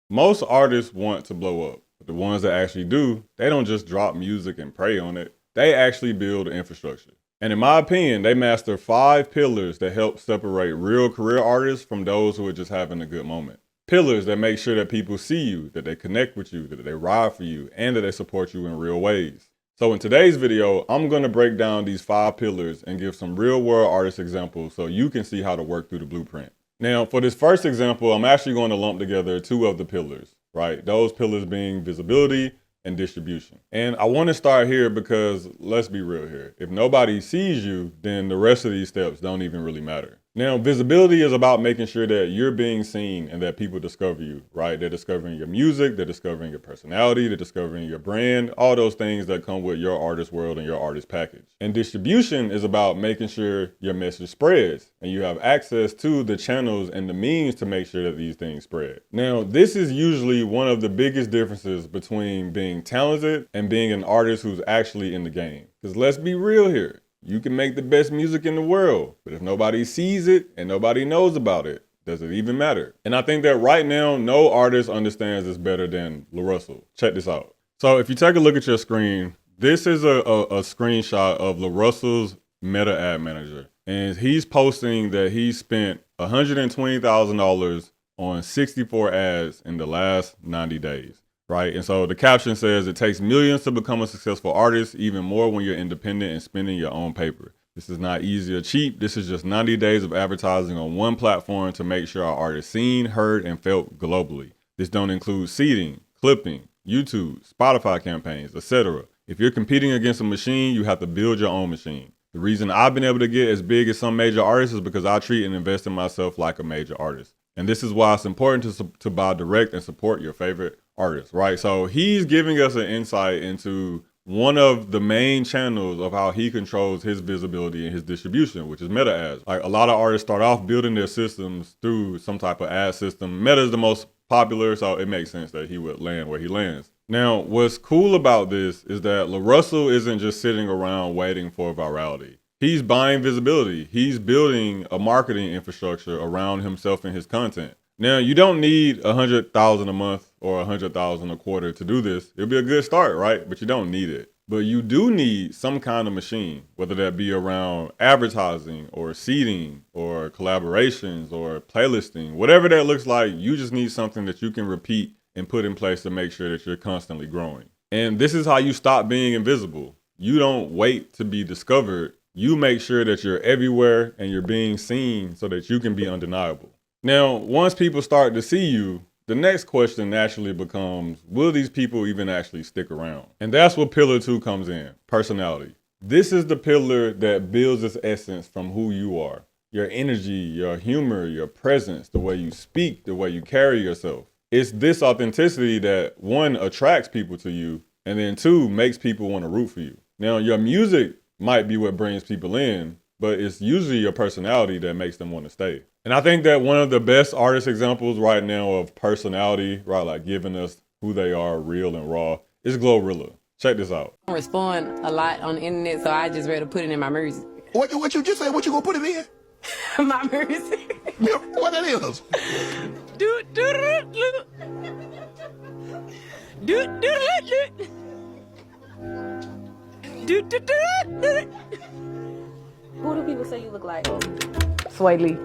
Most artists want to blow up, but the ones that actually do, they don't just drop music and pray on it. They actually build infrastructure. And in my opinion, they master 5 pillars that help separate real career artists from those who are just having a good moment. Pillars that make sure that people see you, that they connect with you, that they ride for you, and that they support you in real ways. So in today's video, I'm going to break down these 5 pillars and give some real world artist examples so you can see how to work through the blueprint. Now, for this first example, I'm actually going to lump together 2 of the pillars, right? Those pillars being visibility and distribution. And I want to start here because let's be real here. If nobody sees you, then the rest of these steps don't even really matter. Now, visibility is about making sure that you're being seen and that people discover you, right? They're discovering your music, they're discovering your personality, they're discovering your brand, all those things that come with your artist world and your artist package. And distribution is about making sure your message spreads and you have access to the channels and the means to make sure that these things spread. Now, this is usually one of the biggest differences between being talented and being an artist who's actually in the game. Because let's be real here. You can make the best music in the world, but if nobody sees it and nobody knows about it, does it even matter? And I think that right now, no artist understands this better than LaRussell. Check this out. So if you take a look at your screen, this is a screenshot of LaRussell's Meta Ad Manager. And he's posting that he spent $120,000 on 64 ads in the last 90 days. Right. And so the caption says it takes millions to become a successful artist, even more when you're independent and spending your own paper. This is not easy or cheap. This is just 90 days of advertising on one platform to make sure our art is seen, heard, and felt globally. This don't include seeding, clipping, YouTube, Spotify campaigns, etc. If you're competing against a machine, you have to build your own machine. The reason I've been able to get as big as some major artists is because I treat and invest in myself like a major artist. And this is why it's important to buy direct and support your favorite artists, right? So he's giving us an insight into one of the main channels of how he controls his visibility and his distribution, which is meta ads. Like a lot of artists start off building their systems through some type of ad system. Meta is the most popular, so it makes sense that he would land where he lands. Now, what's cool about this is that LaRussell isn't just sitting around waiting for virality. He's buying visibility. He's building a marketing infrastructure around himself and his content. Now, you don't need $100,000 a month or $100,000 a quarter to do this. It'll be a good start, right? But you don't need it. But you do need some kind of machine, whether that be around advertising or seeding or collaborations or playlisting, whatever that looks like. You just need something that you can repeat and put in place to make sure that you're constantly growing. And this is how you stop being invisible. You don't wait to be discovered. You make sure that you're everywhere and you're being seen so that you can be undeniable. Now, once people start to see you, the next question naturally becomes, will these people even actually stick around? And that's where pillar 2 comes in, personality. This is the pillar that builds its essence from who you are. Your energy, your humor, your presence, the way you speak, the way you carry yourself. It's this authenticity that 1, attracts people to you, and then 2, makes people want to root for you. Now, your music might be what brings people in, but it's usually your personality that makes them want to stay. And I think that one of the best artist examples right now of personality, right, like giving us who they are, real and raw, is Glorilla. Check this out. I respond a lot on the internet, so I just rather put it in my music. What you just said? What you gonna put it in? My music. Yeah, what that is? Do do do do do do do do. Who do people say you look like? Sway Lee.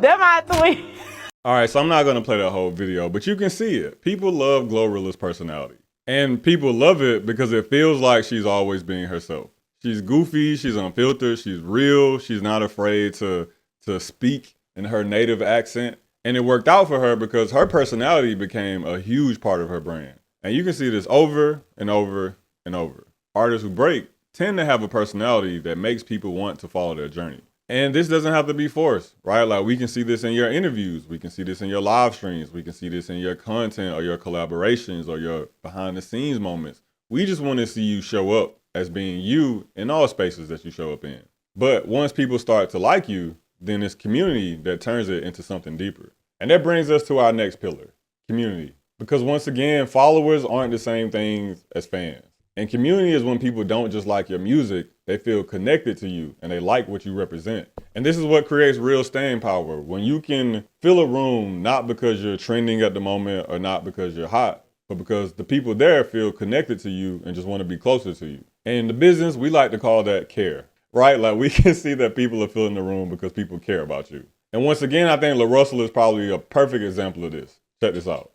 They're my twin. All right, so I'm not going to play that whole video, but you can see it. People love Glorilla's personality. And people love it because it feels like she's always being herself. She's goofy, she's unfiltered, she's real, she's not afraid to speak in her native accent. And it worked out for her because her personality became a huge part of her brand. And you can see this over and over and over. Artists who break tend to have a personality that makes people want to follow their journey. And this doesn't have to be forced, right? Like we can see this in your interviews. We can see this in your live streams. We can see this in your content or your collaborations or your behind the scenes moments. We just want to see you show up as being you in all spaces that you show up in. But once people start to like you, then it's community that turns it into something deeper. And that brings us to our next pillar, community. Because once again, followers aren't the same things as fans. And community is when people don't just like your music, They feel connected to you and they like what you represent. And this is what creates real staying power. When you can fill a room, not because you're trending at the moment or not because you're hot, but because the people there feel connected to you and just want to be closer to you. And in the business, we like to call that care, right? Like we can see that people are filling the room because people care about you. And once again, I think LaRussell is probably a perfect example of this. Check this out.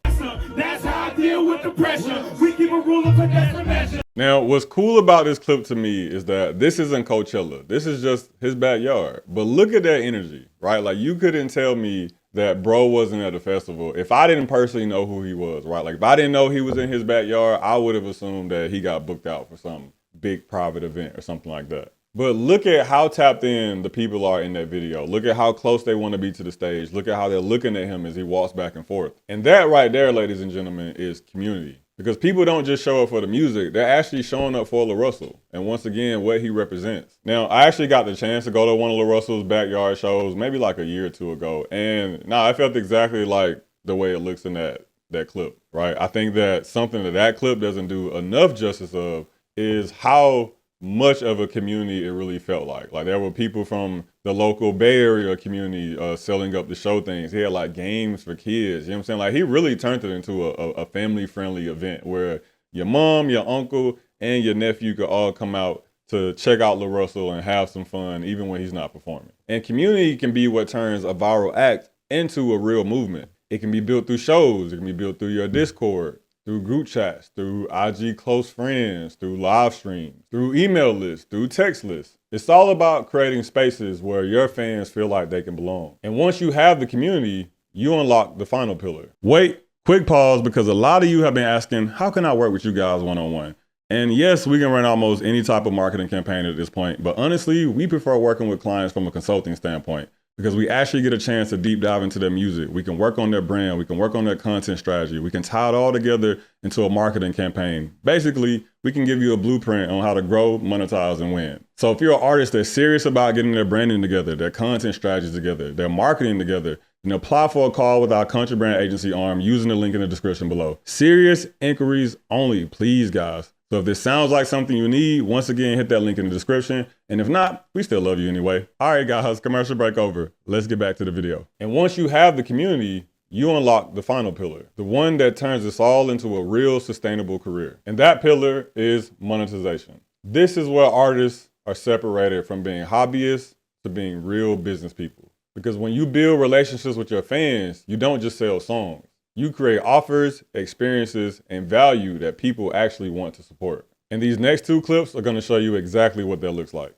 That's how I deal with the pressure. We keep a ruler for that measure. Now, what's cool about this clip to me is that this isn't Coachella. This is just his backyard. But look at that energy, right? Like you couldn't tell me that bro wasn't at the festival if I didn't personally know who he was, right? Like if I didn't know he was in his backyard, I would have assumed that he got booked out for some big private event or something like that. But look at how tapped in the people are in that video. Look at how close they want to be to the stage. Look at how they're looking at him as he walks back and forth. And that right there, ladies and gentlemen, is community. Because people don't just show up for the music, they're actually showing up for LaRussell. And once again, what he represents. Now, I actually got the chance to go to one of LaRussell's backyard shows maybe like a year or two ago. And I felt exactly like the way it looks in that clip, right? I think that something that clip doesn't do enough justice of is how much of a community it really felt like. Like there were people from the local Bay Area community selling up the show things. He had like games for kids, you know what I'm saying? Like he really turned it into a family-friendly event where your mom, your uncle, and your nephew could all come out to check out LaRussell and have some fun even when he's not performing. And community can be what turns a viral act into a real movement. It can be built through shows, it can be built through your Discord, through group chats, through IG close friends, through live streams, through email lists, through text lists. It's all about creating spaces where your fans feel like they can belong. And once you have the community, you unlock the final pillar. Wait, quick pause, because a lot of you have been asking, how can I work with you guys one-on-one? And yes, we can run almost any type of marketing campaign at this point, but honestly, we prefer working with clients from a consulting standpoint, because we actually get a chance to deep dive into their music. We can work on their brand. We can work on their content strategy. We can tie it all together into a marketing campaign. Basically, we can give you a blueprint on how to grow, monetize, and win. So if you're an artist that's serious about getting their branding together, their content strategies together, their marketing together, then apply for a call with our country brand agency arm using the link in the description below. Serious inquiries only, please, guys. So if this sounds like something you need, once again, hit that link in the description. And if not, we still love you anyway. All right, guys, commercial break over. Let's get back to the video. And once you have the community, you unlock the final pillar, the one that turns us all into a real sustainable career. And that pillar is monetization. This is where artists are separated from being hobbyists to being real business people. Because when you build relationships with your fans, you don't just sell songs. You create offers, experiences, and value that people actually want to support. And these next two clips are gonna show you exactly what that looks like.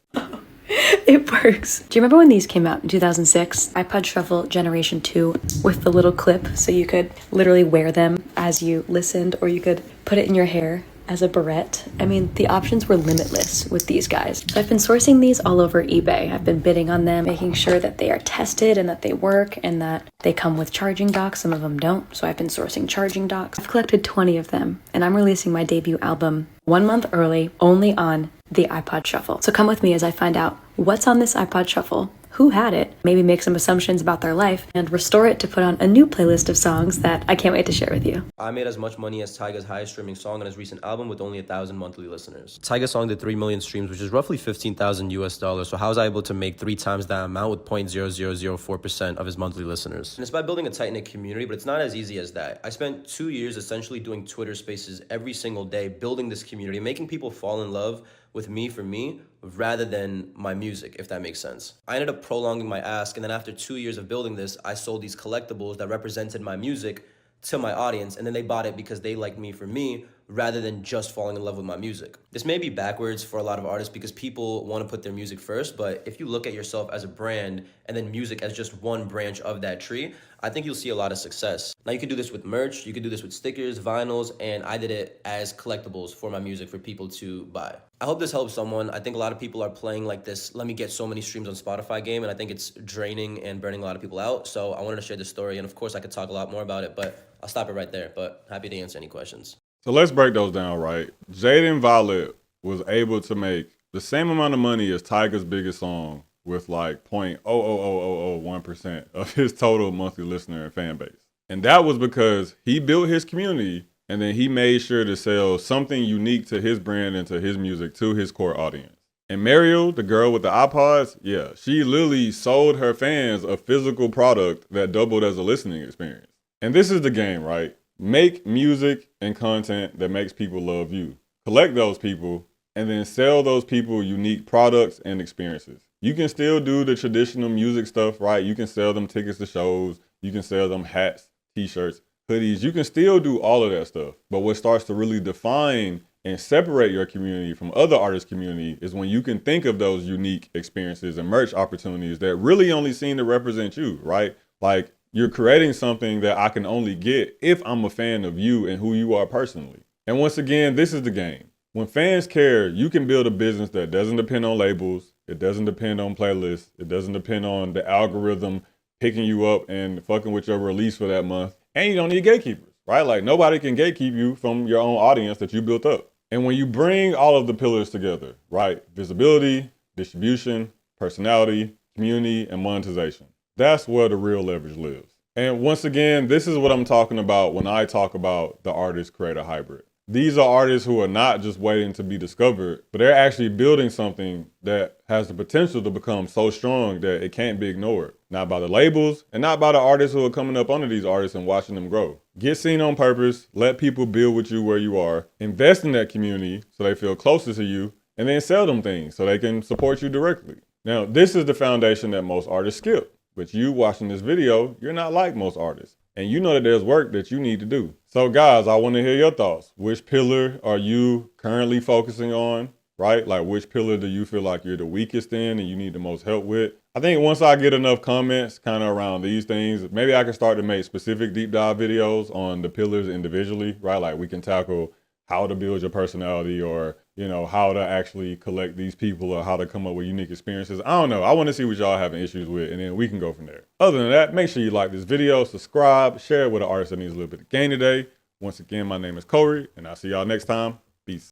It works. Do you remember when these came out in 2006? iPod Shuffle Generation 2 with the little clip so you could literally wear them as you listened, or you could put it in your hair as a barrette. I mean, the options were limitless with these guys. So I've been sourcing these all over eBay. I've been bidding on them, making sure that they are tested and that they work and that they come with charging docks. Some of them don't, so I've been sourcing charging docks. I've collected 20 of them, and I'm releasing my debut album 1 month early, only on the iPod Shuffle. So come with me as I find out what's on this iPod Shuffle, who had it, maybe make some assumptions about their life, and restore it to put on a new playlist of songs that I can't wait to share with you. I made as much money as Tyga's highest streaming song on his recent album with only 1,000 monthly listeners. Tyga's song did 3 million streams, which is roughly $15,000 US. So how was I able to make 3 times that amount with 0.0004% of his monthly listeners? And it's by building a tight-knit community, but it's not as easy as that. I spent 2 years essentially doing Twitter spaces every single day, building this community, making people fall in love with me for me rather than my music, if that makes sense. I ended up prolonging my ask, and then after 2 years of building this, I sold these collectibles that represented my music to my audience, and then they bought it because they liked me for me rather than just falling in love with my music. This may be backwards for a lot of artists because people want to put their music first, but if you look at yourself as a brand and then music as just one branch of that tree, I think you'll see a lot of success. Now you could do this with merch, you could do this with stickers, vinyls, and I did it as collectibles for my music for people to buy. I hope this helps someone. I think a lot of people are playing like this, let me get so many streams on Spotify game, and I think it's draining and burning a lot of people out. So I wanted to share this story, and of course I could talk a lot more about it, but I'll stop it right there, but happy to answer any questions. So let's break those down, right? Jaden Violet was able to make the same amount of money as Tyga's biggest song with like 0.00001% of his total monthly listener and fan base. And that was because he built his community and then he made sure to sell something unique to his brand and to his music to his core audience. And Mariel, the girl with the iPods, yeah, she literally sold her fans a physical product that doubled as a listening experience. And this is the game, right? Make music and content that makes people love you. Collect those people and then sell those people unique products and experiences. You can still do the traditional music stuff, right? You can sell them tickets to shows. You can sell them hats, t-shirts, hoodies. You can still do all of that stuff. But what starts to really define and separate your community from other artists' community is when you can think of those unique experiences and merch opportunities that really only seem to represent you, right? Like you're creating something that I can only get if I'm a fan of you and who you are personally. And once again, this is the game. When fans care, you can build a business that doesn't depend on labels. It doesn't depend on playlists. It doesn't depend on the algorithm picking you up and fucking with your release for that month. And you don't need gatekeepers, right? Like nobody can gatekeep you from your own audience that you built up. And when you bring all of the pillars together, right? Visibility, distribution, personality, community, and monetization. That's where the real leverage lives. And once again, this is what I'm talking about when I talk about the artist-creator hybrid. These are artists who are not just waiting to be discovered, but they're actually building something that has the potential to become so strong that it can't be ignored. Not by the labels and not by the artists who are coming up under these artists and watching them grow. Get seen on purpose, let people build with you where you are, invest in that community so they feel closer to you, and then sell them things so they can support you directly. Now, this is the foundation that most artists skip. But you watching this video, you're not like most artists. And you know that there's work that you need to do. So guys, I want to hear your thoughts. Which pillar are you currently focusing on, right? Like which pillar do you feel like you're the weakest in and you need the most help with? I think once I get enough comments kind of around these things, maybe I can start to make specific deep dive videos on the pillars individually, right? Like we can tackle how to build your personality or, you know, how to actually collect these people or how to come up with unique experiences. I don't know. I want to see what y'all having issues with and then we can go from there. Other than that, make sure you like this video, subscribe, share it with an artist that needs a little bit of gain today. Once again, my name is Corey and I'll see y'all next time. Peace.